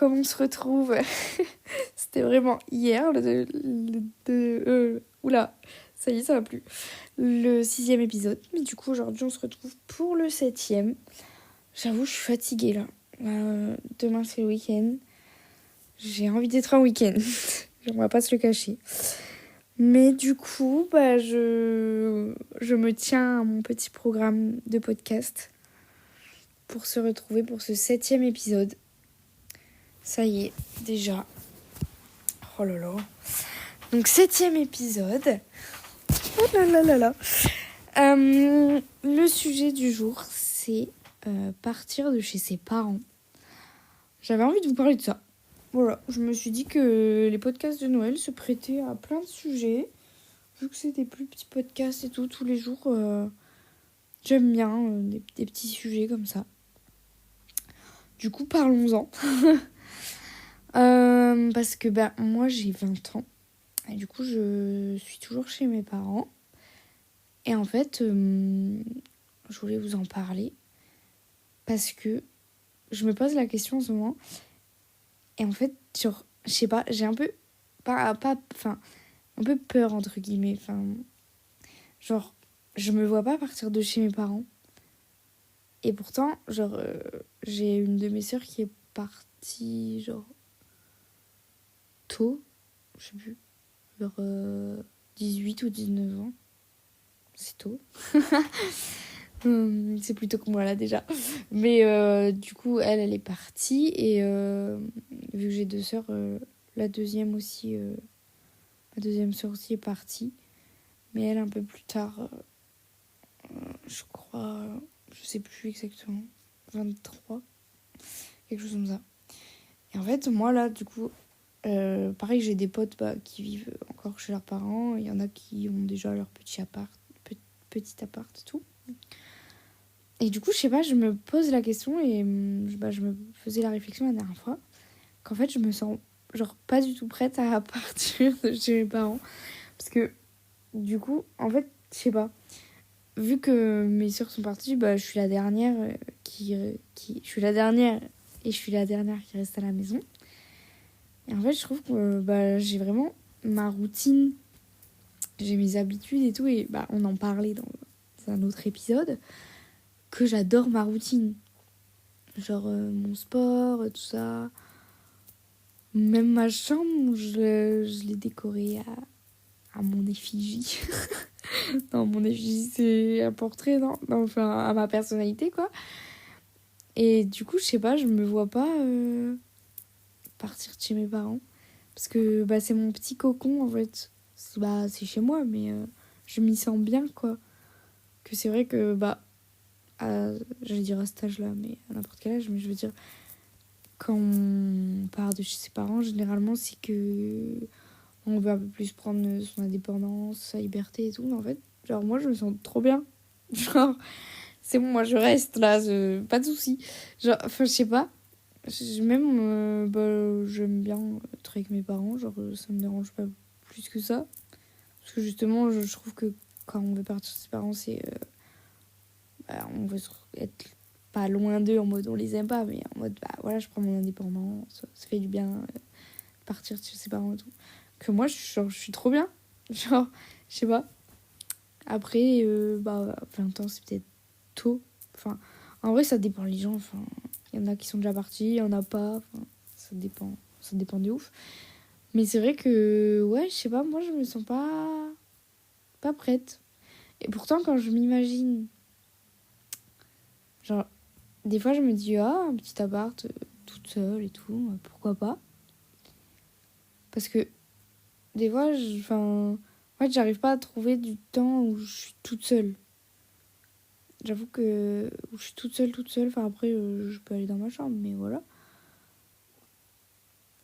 comment on se retrouve. C'était vraiment hier, oula, ça y est, ça va plus. Le 6e épisode. Mais du coup, aujourd'hui, on se retrouve pour le 7e. J'avoue, je suis fatiguée, là. Demain, c'est le week-end. J'ai envie d'être en week-end. On va pas se le cacher. Mais du coup, je me tiens à mon petit programme de podcast pour se retrouver pour ce 7e épisode. Ça y est, déjà. Oh là là. Donc, 7e épisode. Oh là là là là. Le sujet du jour, c'est partir de chez ses parents. J'avais envie de vous parler de ça. Voilà, je me suis dit que les podcasts de Noël se prêtaient à plein de sujets. Vu que c'est des plus petits podcasts et tout, tous les jours, j'aime bien des petits sujets comme ça. Du coup, parlons-en. Parce que moi, j'ai 20 ans. Et du coup, je suis toujours chez mes parents. Et en fait, je voulais vous en parler. Parce que je me pose la question en ce moment. Et en fait, genre, je sais pas, j'ai un peu... un peu peur, entre guillemets. Genre, je me vois pas partir de chez mes parents. Et pourtant, genre, j'ai une de mes sœurs qui est partie, genre, tôt. Je sais plus. Genre, 18 ou 19 ans. C'est tôt. C'est plutôt que moi, là, déjà. Mais du coup, elle est partie. Et vu que j'ai 2 sœurs, la deuxième aussi... ma deuxième sœur aussi est partie. Mais elle, un peu plus tard... je crois... je sais plus exactement. 23. Quelque chose comme ça. Et en fait, moi, là, du coup... pareil, j'ai des potes qui vivent encore chez leurs parents. Il y en a qui ont déjà leur petit appart et tout. Et du coup, je sais pas, je me pose la question et je me faisais la réflexion la dernière fois qu'en fait, je me sens genre pas du tout prête à partir de chez mes parents. Parce que du coup, en fait, je sais pas. Vu que mes sœurs sont parties, je suis la dernière je suis la dernière et je suis la dernière qui reste à la maison. Et en fait, je trouve que j'ai vraiment ma routine, j'ai mes habitudes et tout. Et on en parlait dans un autre épisode, que j'adore ma routine. Genre mon sport, tout ça. Même ma chambre, je l'ai décorée à mon effigie. Non, mon effigie, c'est un portrait, non, enfin, à ma personnalité, quoi. Et du coup, je sais pas, je me vois pas partir de chez mes parents. Parce que c'est mon petit cocon, en fait. C'est chez moi, mais je m'y sens bien, quoi. Que c'est vrai que, j'allais dire à cet âge-là, mais à n'importe quel âge, mais je veux dire, quand on part de chez ses parents, généralement, c'est que on veut un peu plus prendre son indépendance, sa liberté et tout. Mais en fait, genre, moi, je me sens trop bien. Genre, c'est bon, moi, je reste là, pas de soucis. Genre, enfin, je sais pas. J'aime bien être avec mes parents. Genre, ça me dérange pas plus que ça. Parce que justement, je trouve que quand on veut partir de ses parents, c'est... on veut être pas loin d'eux en mode on les aime pas, mais en mode voilà, je prends mon indépendance, ça fait du bien partir de chez ses parents et tout. Que moi, je suis trop bien. Genre, je sais pas. Après, 20 ans, c'est peut-être tôt. Enfin, en vrai, ça dépend les gens. Enfin, il y en a qui sont déjà partis, il y en a pas. Enfin, ça dépend de ouf. Mais c'est vrai que, ouais, je sais pas, moi, je me sens pas prête. Et pourtant, quand je m'imagine, genre, des fois, je me dis, un petit appart, toute seule et tout, pourquoi pas. Parce que, des fois, en fait, j'arrive pas à trouver du temps où je suis toute seule. J'avoue que où je suis toute seule. Enfin, après, je peux aller dans ma chambre, mais voilà.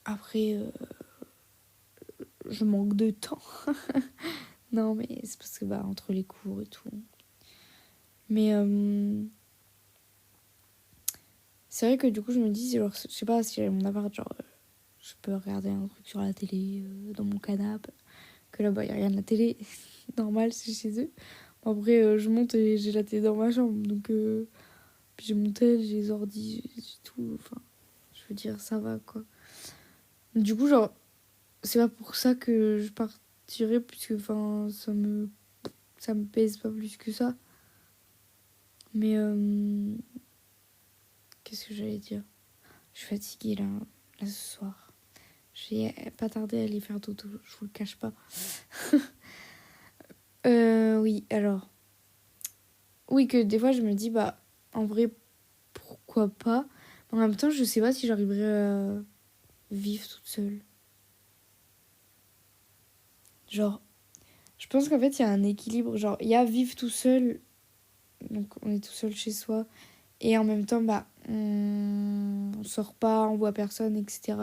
Après, je manque de temps. Non, mais c'est parce que, entre les cours et tout. Mais, c'est vrai que du coup, je me dis, genre, je sais pas, si j'ai mon appart, genre, je peux regarder un truc sur la télé, dans mon canapé. Que là-bas, il n'y a rien de la télé. Normal, c'est chez eux. Bon, après, je monte et j'ai la télé dans ma chambre. Donc, puis j'ai mon tel, j'ai les ordi, j'ai tout. Enfin, veux dire, ça va, quoi. Du coup, genre, c'est pas pour ça que je partirais, puisque, enfin, ça me pèse pas plus que ça. Mais, qu'est-ce que j'allais dire? Je suis fatiguée, là ce soir. J'ai pas tardé à aller faire dodo, je vous le cache pas. Oui, alors... Oui, que des fois, je me dis, bah, en vrai, pourquoi pas? En même temps, je sais pas si j'arriverai à vivre toute seule. Genre, je pense qu'en fait, il y a un équilibre. Genre, il y a vivre tout seul, donc on est tout seul chez soi. Et en même temps, bah, on sort pas, on voit personne, etc.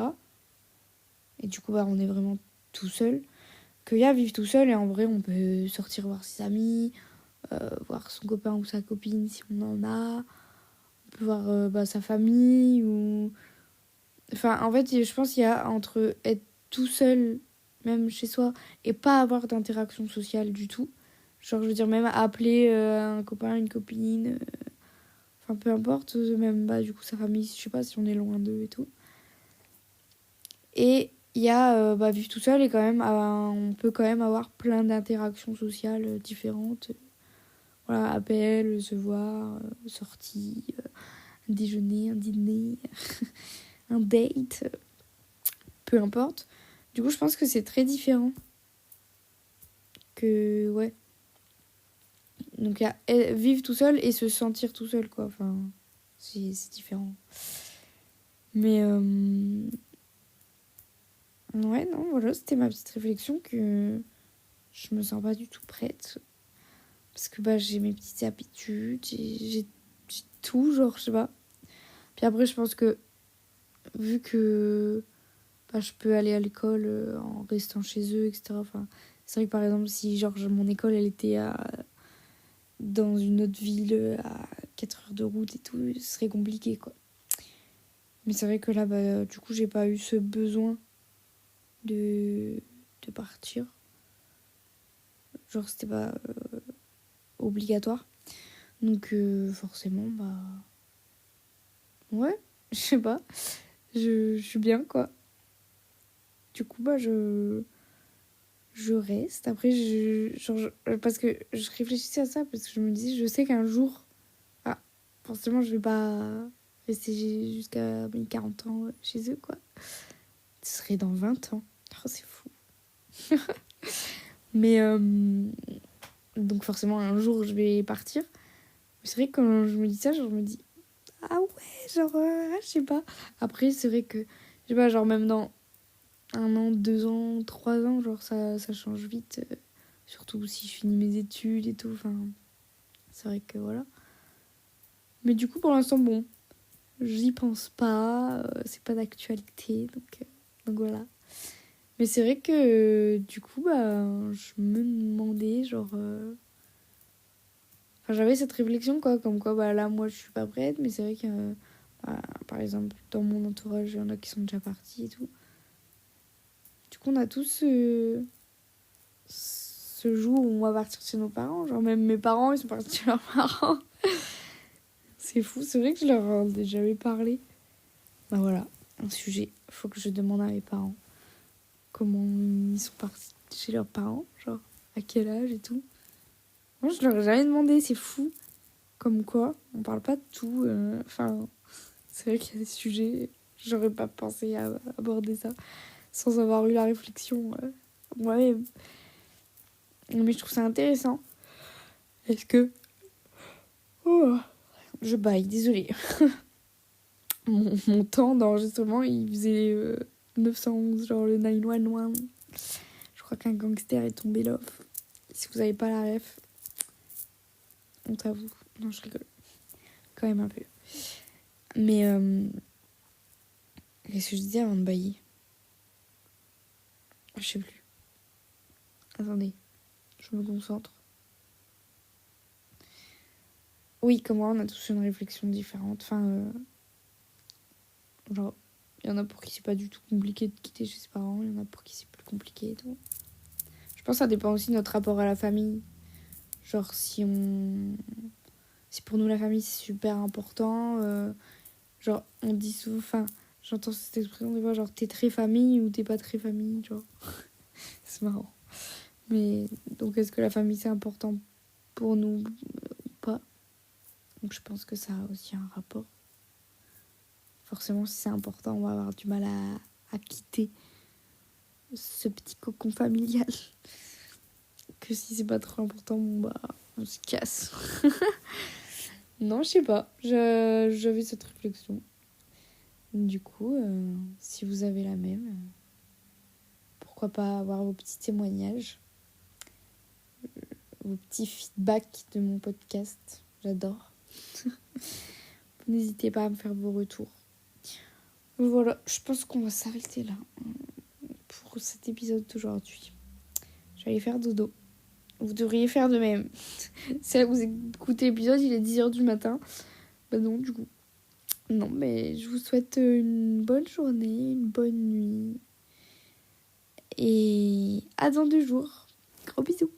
Et du coup, bah, on est vraiment tout seul. Qu'il y a vivre tout seul, et en vrai, on peut sortir voir ses amis, voir son copain ou sa copine si on en a. On peut voir bah, sa famille ou... Enfin, en fait, je pense qu'il y a entre être tout seul, même chez soi, et pas avoir d'interaction sociale du tout. Genre, je veux dire, même appeler un copain, une copine, enfin, peu importe, même, bah, du coup, sa famille, je sais pas si on est loin d'eux et tout. Et il y a bah, vivre tout seul et quand même, on peut quand même avoir plein d'interactions sociales différentes. Voilà, appel, se voir, sortie, un déjeuner, un dîner, un date, peu importe. Du coup, je pense que c'est très différent que, ouais. Donc, il y a vivre tout seul et se sentir tout seul, quoi. Enfin, c'est différent. Mais, ouais, non, voilà, c'était ma petite réflexion que je me sens pas du tout prête. Parce que, bah, j'ai mes petites habitudes, j'ai tout, genre, je sais pas. Puis après, je pense que, vu que bah, je peux aller à l'école en restant chez eux, etc. Enfin, c'est vrai que, par exemple, si, genre, mon école, elle était dans une autre ville à 4 heures de route et tout, ce serait compliqué, quoi. Mais c'est vrai que là, bah, du coup, j'ai pas eu ce besoin de partir. Genre, c'était pas obligatoire. Donc, forcément, bah... Ouais, je sais pas. Je suis bien, quoi. Du coup, bah, je reste. Après, parce que je réfléchissais à ça, parce que je me disais, je sais qu'un jour... Ah, forcément, je vais pas rester jusqu'à mes 40 ans chez eux, quoi. Ce serait dans 20 ans. Oh, c'est fou. Mais donc forcément un jour je vais partir. Mais c'est vrai que quand je me dis ça, genre je me dis ah ouais, genre je sais pas. Après c'est vrai que je sais pas, genre même dans 1 an, 2 ans, 3 ans, genre ça change vite. Surtout si je finis mes études et tout. Enfin, c'est vrai que voilà. Mais du coup pour l'instant bon, j'y pense pas. C'est pas d'actualité donc voilà. Mais c'est vrai que du coup bah je me demandais genre enfin, j'avais cette réflexion, quoi, comme quoi, bah, là, moi, je suis pas prête, mais c'est vrai que, bah, par exemple, dans mon entourage, il y en a qui sont déjà partis et tout. Du coup, on a tous ce jour où on va partir chez nos parents. Genre, même mes parents, ils sont partis chez leurs parents. C'est fou, c'est vrai que je leur en ai jamais parlé. Bah voilà, un sujet. Faut que je demande à mes parents comment ils sont partis chez leurs parents, genre, à quel âge et tout. Moi, je leur ai jamais demandé, c'est fou. Comme quoi, on parle pas de tout. Enfin, c'est vrai qu'il y a des sujets, j'aurais pas pensé à aborder ça sans avoir eu la réflexion moi-même. Mais je trouve ça intéressant. Est-ce que... Oh, je baille, désolée. Mon temps d'enregistrement, il faisait 911, genre le 911. Je crois qu'un gangster est tombé là. Si vous avez pas la ref, honte à vous. Non, je rigole. Quand même un peu. Mais... qu'est-ce que je disais avant de bailler? Je sais plus. Attendez, je me concentre. Oui, comme moi, on a tous une réflexion différente. Enfin, genre, il y en a pour qui c'est pas du tout compliqué de quitter chez ses parents, il y en a pour qui c'est plus compliqué et tout. Je pense que ça dépend aussi de notre rapport à la famille. Genre, si pour nous la famille c'est super important, genre, on dit souvent, enfin, J'entends cette expression des fois, genre t'es très famille ou t'es pas très famille, tu vois. C'est marrant. Mais donc est-ce que la famille c'est important pour nous ou pas? Donc je pense que ça a aussi un rapport. Forcément, si c'est important, on va avoir du mal à quitter ce petit cocon familial. Que si c'est pas trop important, bon bah on se casse. Non, je sais pas. J'avais cette réflexion. Du coup, si vous avez la même, pourquoi pas avoir vos petits témoignages, vos petits feedbacks de mon podcast. J'adore. N'hésitez pas à me faire vos retours. Voilà, je pense qu'on va s'arrêter là pour cet épisode d'aujourd'hui. Je vais aller faire dodo. Vous devriez faire de même. C'est là que vous écoutez l'épisode, il est 10h du matin. Bah non, du coup. Non, mais je vous souhaite une bonne journée, une bonne nuit. Et à dans 2 jours. Gros bisous.